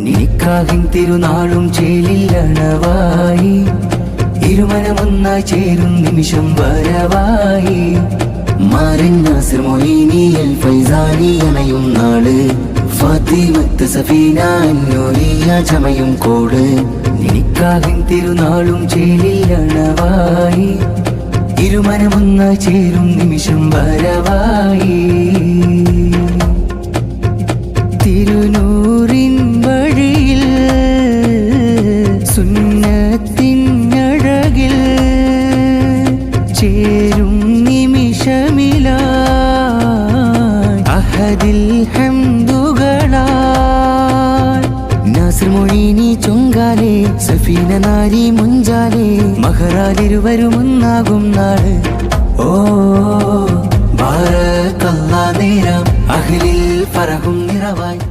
നിക്കാഹിൻ തിരുനാളും ചേലില്ലണവായി ഇരുമനമൊന്നായി ചേരും നിമിഷം വരവായി മാരൻ നാസിർ മൊയ്നി അൽ ഫൈസാനി അണയും നാള് ഫാത്തിമത്ത് സഫീന അന്നൂരിയ ചമയും കോട് നിക്കാഹിൻ തിരുനാളും ചേലില്ലണവായി ഇരുമനമൊന്നായി ചേരും നിമിഷം വരവായി തിരുനൂറിൻ വഴിയിൽ സുന്നത്തിൻ അഴകിൽ ചേരും നിമിഷമിലായി അഹദിൽ ഹംദുകളായി നാസിർ മൊയ്നി ചൊങ്കാലെ സഫീന നാരി മുഞ്ചാലെ മഹറാലിരുവരും ഒന്നാകും നാട് ഓ ബാരക്കല്ലാഹ് നേരം അഹ്ലിൽ ഫറഹും നിറവായി